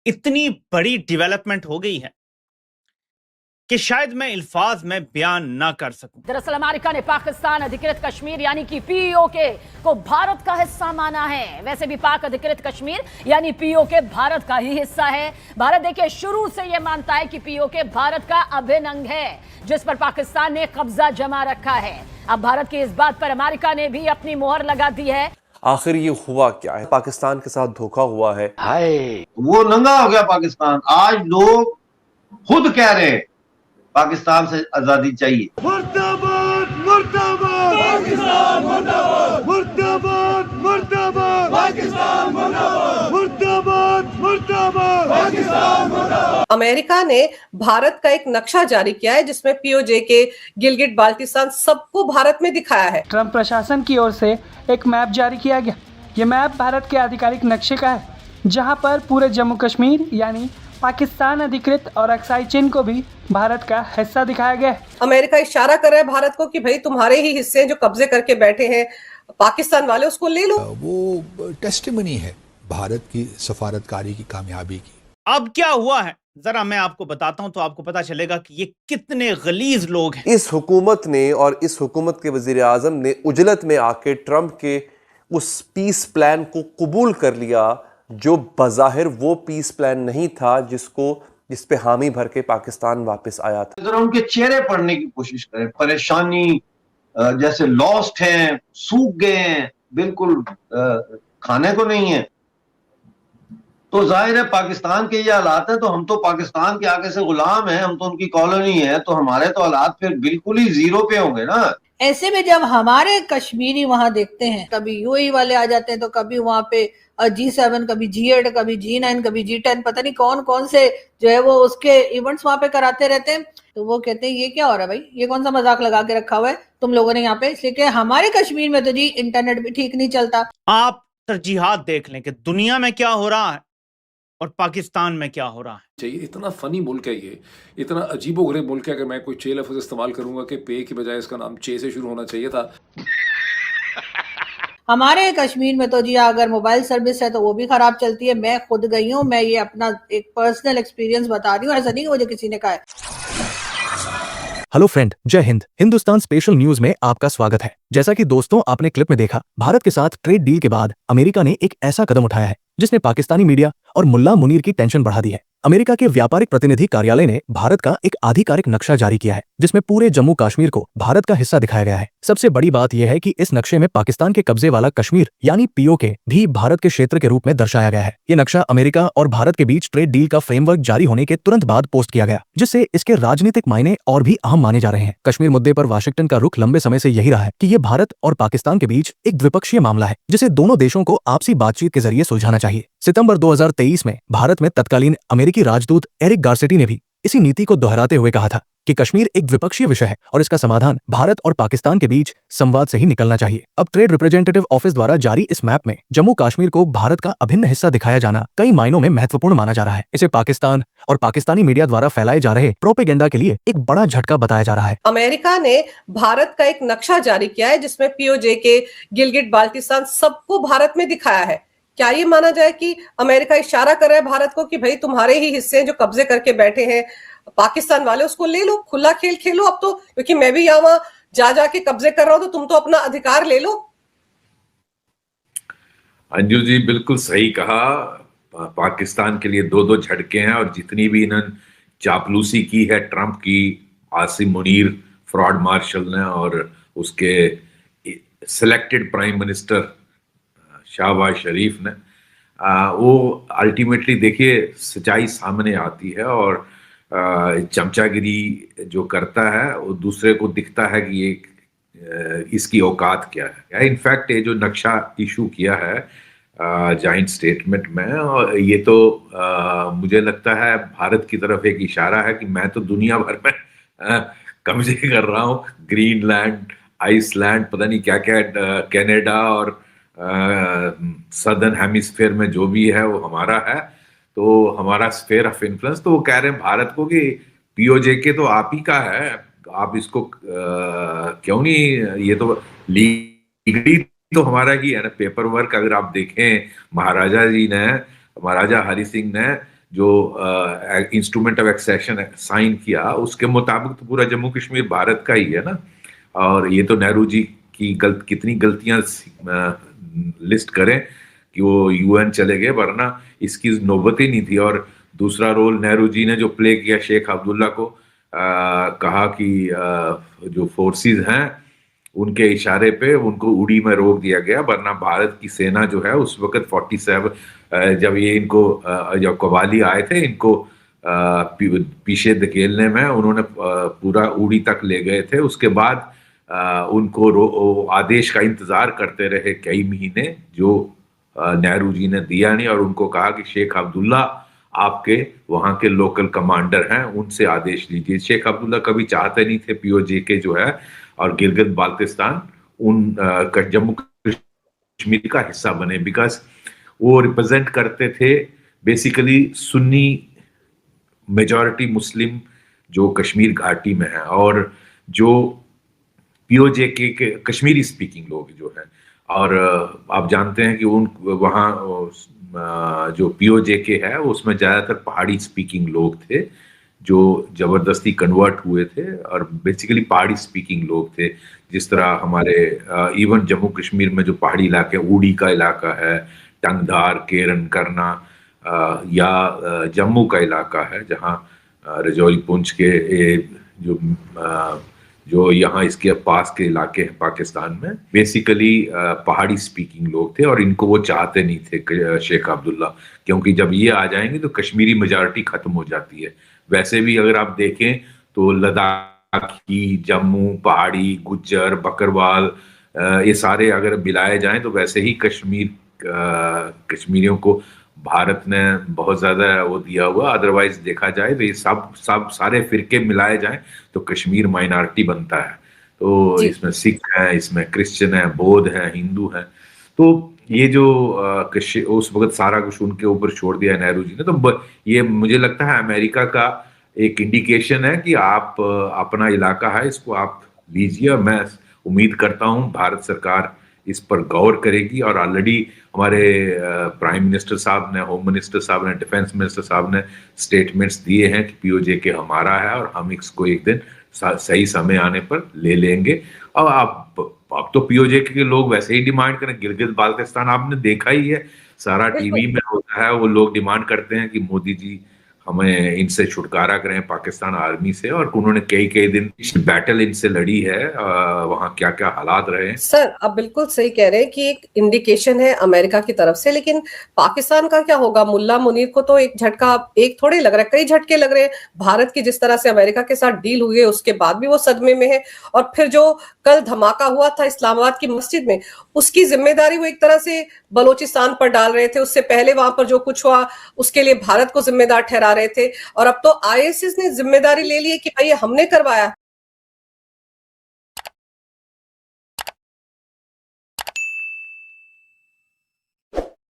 इतनी बड़ी डेवलपमेंट हो गई है कि शायद मैं अल्फाज में बयान ना कर सकूं। दरअसल अमेरिका ने पाकिस्तान अधिकृत कश्मीर यानी कि पीओके को भारत का हिस्सा माना है। वैसे भी पाक अधिकृत कश्मीर यानी पीओके भारत का ही हिस्सा है। भारत देखिए शुरू से यह मानता है कि पीओके भारत का अभिन्न अंग है जिस पर पाकिस्तान ने कब्जा जमा रखा है। अब भारत की इस बात पर अमेरिका ने भी अपनी मोहर लगा दी है। आखिर ये हुआ क्या है? पाकिस्तान के साथ धोखा हुआ है। हाय वो नंगा हो गया पाकिस्तान। आज लोग खुद कह रहे हैं पाकिस्तान से आजादी चाहिए। मुर्दाबाद मुर्दाबाद पाकिस्तान मुर्दाबाद मुर्दाबाद मुर्दाबाद पाकिस्तान मुर्दाबाद मुर्दाबाद मुर्दाबाद पाकिस्तान मुर्दाबाद। अमेरिका ने भारत का एक नक्शा जारी किया है जिसमें पीओजे के गिलगिट बाल्टिस्तान सबको भारत में दिखाया है। ट्रंप प्रशासन की ओर से एक मैप जारी किया गया। ये मैप भारत के आधिकारिक नक्शे का है जहां पर पूरे जम्मू कश्मीर यानी पाकिस्तान अधिकृत और अक्साई चिन्ह को भी भारत का हिस्सा दिखाया गया है। अमेरिका इशारा कर रहा है भारत को कि भाई तुम्हारे ही हिस्से जो कब्जे करके बैठे हैं पाकिस्तान वाले, उसको ले लो। वो टेस्टिमनी है भारत की सफारतकारी की कामयाबी की। अब क्या हुआ है जरा मैं आपको बताता हूं तो आपको पता चलेगा कि ये कितने गलीज लोग हैं। इस हुकूमत ने और इस हुकूमत के वजीर आजम ने उजलत में आके ट्रंप के उस पीस प्लान को कबूल कर लिया जो बज़ाहिर वो पीस प्लान नहीं था जिस पे हामी भर के पाकिस्तान वापस आया था। जरा उनके चेहरे पढ़ने की कोशिश करें। परेशानी, जैसे लॉस्ट हैं, सूख गए हैं, बिल्कुल खाने को नहीं है। तो जाहिर है पाकिस्तान के ये हालात है तो हम तो पाकिस्तान के आगे से गुलाम हैं, हम तो उनकी कॉलोनी है, तो हमारे तो हालात फिर बिल्कुल ही जीरो पे होंगे ना। ऐसे में जब हमारे कश्मीरी वहां देखते हैं, कभी यूएई वाले आ जाते हैं तो कभी वहां पे G7, कभी G8, कभी G9, कभी G10, पता नहीं कौन कौन से जो है वो उसके इवेंट्स वहां पे कराते रहते हैं। तो वो कहते हैं ये क्या हो रहा है भाई, ये कौन सा मजाक लगा के रखा हुआ है तुम लोगों ने यहाँ पे। इसलिए कि हमारे कश्मीर में तो जी इंटरनेट भी ठीक नहीं चलता। आप तरजीहात देख लें कि दुनिया में क्या हो रहा है और पाकिस्तान में क्या हो रहा है। चाहिए इतना फनी मुल्क है, ये इतना अजीबोगरीब मुल्क है कि मैं कोई चे लफ्ज़ इस्तेमाल करूंगा कि पे की बजाय इसका नाम चे से शुरू होना चाहिए था। हमारे कश्मीर में तो जी अगर मोबाइल सर्विस है तो वो भी खराब चलती है। मैं खुद गई हूँ, मैं ये अपना एक पर्सनल एक्सपीरियंस बता रही हूँ, ऐसा नहीं कि मुझे किसी ने कहा है। हेलो फ्रेंड, जय हिंद। हिंदुस्तान स्पेशल न्यूज में आपका स्वागत है। जैसा कि दोस्तों आपने क्लिप में देखा, भारत के साथ ट्रेड डील के बाद अमेरिका ने एक ऐसा कदम उठाया है जिसने पाकिस्तानी मीडिया और मुल्ला मुनीर की टेंशन बढ़ा दी है। अमेरिका के व्यापारिक प्रतिनिधि कार्यालय ने भारत का एक आधिकारिक नक्शा जारी किया है जिसमें पूरे जम्मू कश्मीर को भारत का हिस्सा दिखाया गया है। सबसे बड़ी बात यह है कि इस नक्शे में पाकिस्तान के कब्जे वाला कश्मीर यानी पीओके भी भारत के क्षेत्र के रूप में दर्शाया गया है। ये नक्शा अमेरिका और भारत के बीच ट्रेड डील का फ्रेमवर्क जारी होने के तुरंत बाद पोस्ट किया गया, जिससे इसके राजनीतिक मायने और भी अहम माने जा रहे हैं। कश्मीर मुद्दे पर वाशिंगटन का रुख लंबे समय से यही रहा है कि ये भारत और पाकिस्तान के बीच एक द्विपक्षीय मामला है जिसे दोनों देशों को आपसी बातचीत के जरिए सुलझाना चाहिए। सितंबर 2023 में भारत में तत्कालीन अमेरिकी राजदूत एरिक गारसेटी ने भी इसी नीति को दोहराते हुए कहा था कि कश्मीर एक द्विपक्षीय विषय है और इसका समाधान भारत और पाकिस्तान के बीच संवाद से ही निकलना चाहिए। अब ट्रेड रिप्रेजेंटेटिव ऑफिस द्वारा जारी इस मैप में जम्मू कश्मीर को भारत का अभिन्न हिस्सा दिखाया जाना कई मायनों में महत्वपूर्ण माना जा रहा है। इसे पाकिस्तान और पाकिस्तानी मीडिया द्वारा फैलाए जा रहे प्रोपेगेंडा के लिए एक बड़ा झटका बताया जा रहा है। अमेरिका ने भारत का एक नक्शा जारी किया है जिसमें पीओजे के गिलगिट बाल्टिस्तान सबको भारत में दिखाया है। क्या ये माना जाए कि अमेरिका इशारा कर रहा है भारत को कि भाई तुम्हारे ही हिस्से जो कब्जे करके बैठे हैं पाकिस्तान वाले, उसको ले लो, खुला खेल खेलो अब तो, क्योंकि मैं भी यहाँ जा जाके कब्जे कर रहा हूं तो तुम तो अपना अधिकार ले लो। अंजू जी बिल्कुल सही कहा। पाकिस्तान के लिए दो दो झटके हैं और जितनी भी इन्होंने चापलूसी की है ट्रंप की, आसिम मुनीर फ्रॉड मार्शल ने और उसके सिलेक्टेड प्राइम मिनिस्टर शहबाज शरीफ ने, वो अल्टीमेटली देखिए सच्चाई सामने आती है और चमचागिरी जो करता है वो दूसरे को दिखता है कि ये इसकी औकात क्या है। इनफैक्ट ये जो नक्शा इशू किया है जॉइंट स्टेटमेंट में, और ये तो मुझे लगता है भारत की तरफ एक इशारा है कि मैं तो दुनिया भर में कब्जे कर रहा हूँ। ग्रीनलैंड, आइसलैंड, पता नहीं क्या क्या, कनाडा और सदर्न हेमिस्फीयर में जो भी है वो हमारा है, तो हमारा स्फीयर ऑफ इन्फ्लुएंस। तो वो कह रहे हैं भारत को कि पीओजे के तो आप ही का है, आप इसको क्यों नहीं, ये तो लीगली तो हमारा ही है ना। पेपर वर्क अगर आप देखें, महाराजा हरि सिंह ने जो इंस्ट्रूमेंट ऑफ एक्सेशन साइन किया, उसके मुताबिक तो पूरा जम्मू कश्मीर भारत का ही है ना। और ये तो नेहरू जी की कितनी गलतियां लिस्ट करें कि वो यूएन चले गए, वरना इसकी नौबत ही नहीं थी। और दूसरा रोल नेहरू जी ने जो प्ले किया, शेख अब्दुल्ला को कहा कि जो फोर्सेस हैं उनके इशारे पे उनको उड़ी में रोक दिया गया, वरना भारत की सेना जो है उस वक्त 47 जब ये इनको जब कवाली आए थे, इनको पीछे धकेलने में उन्होंने पूरा उड़ी तक ले गए थे। उसके बाद उनको आदेश का इंतजार करते रहे कई महीने, जो नेहरू जी ने दिया नहीं, और उनको कहा कि शेख अब्दुल्ला आपके वहां के लोकल कमांडर हैं, उनसे आदेश लीजिए। शेख अब्दुल्ला कभी चाहते नहीं थे पीओजे जो है और गिलगित बाल्टिस्तान जम्मू कश्मीर का हिस्सा बने, बिकॉज वो रिप्रेजेंट करते थे बेसिकली सुन्नी मेजॉरिटी मुस्लिम जो कश्मीर घाटी में है, और जो पीओजे के कश्मीरी स्पीकिंग लोग जो हैं। और आप जानते हैं कि उन वहाँ जो पीओजे के है उसमें ज़्यादातर पहाड़ी स्पीकिंग लोग थे जो ज़बरदस्ती कन्वर्ट हुए थे, और बेसिकली पहाड़ी स्पीकिंग लोग थे। जिस तरह हमारे इवन जम्मू कश्मीर में जो पहाड़ी इलाके, उड़ी का इलाका है, टंगधार, केरन, करना, या जम्मू का इलाका है जहाँ रजौरी, पुंछ के जो यहाँ इसके पास के इलाके हैं पाकिस्तान में, बेसिकली पहाड़ी स्पीकिंग लोग थे। और इनको वो चाहते नहीं थे शेख अब्दुल्ला, क्योंकि जब ये आ जाएंगे तो कश्मीरी मेजॉरिटी खत्म हो जाती है। वैसे भी अगर आप देखें तो लद्दाखी, जम्मू, पहाड़ी, गुज्जर, बकरवाल, ये सारे अगर मिलाए जाएं तो वैसे ही कश्मीरियों को भारत ने बहुत ज्यादा वो दिया हुआ। अदरवाइज देखा जाए तो ये सब सारे फिरके मिलाए जाएं तो कश्मीर माइनॉरिटी बनता है। तो इसमें सिख हैं, इसमें क्रिश्चियन है, बौद्ध हैं, हिंदू हैं। तो ये जो उस वक्त सारा कुछ उनके ऊपर छोड़ दिया नेहरू जी ने, तो ये मुझे लगता है अमेरिका का एक इंडिकेशन है कि आप अपना इलाका है, इसको आप लीजिए। और मैं उम्मीद करता हूँ भारत सरकार इस पर गौर करेगी। और ऑलरेडी हमारे प्राइम मिनिस्टर साहब ने, होम मिनिस्टर साहब ने, डिफेंस मिनिस्टर साहब ने स्टेटमेंट्स दिए हैं कि पीओजे के हमारा है और हम इसको एक दिन सही समय आने पर ले लेंगे। और अब तो पीओजे के लोग वैसे ही डिमांड करें, गिलगित बाल्टिस्तान आपने देखा ही है, सारा टीवी में होता है, वो लोग डिमांड करते हैं कि मोदी जी हमें इनसे छुटकारा करें, पाकिस्तान आर्मी से। और उन्होंने कई दिन बैटल इनसे लड़ी है, वहाँ क्या क्या हालात रहे हैं। सर आप बिल्कुल सही कह रहे हैं कि एक इंडिकेशन है अमेरिका की तरफ से, लेकिन पाकिस्तान का क्या होगा? मुल्ला मुनीर को तो एक झटका एक थोड़े लग रहा है, कई झटके लग रहे हैं। भारत की जिस तरह से अमेरिका के साथ डील हुई है उसके बाद भी वो सदमे में है। और फिर जो कल धमाका हुआ था इस्लामाबाद की मस्जिद में, उसकी जिम्मेदारी वो एक तरह से बलोचिस्तान पर डाल रहे थे। उससे पहले वहां पर जो कुछ हुआ उसके लिए भारत को जिम्मेदार ठहरा रहे थे, और अब तो आईएसआईएस ने जिम्मेदारी ले ली है कि भाई हमने करवाया।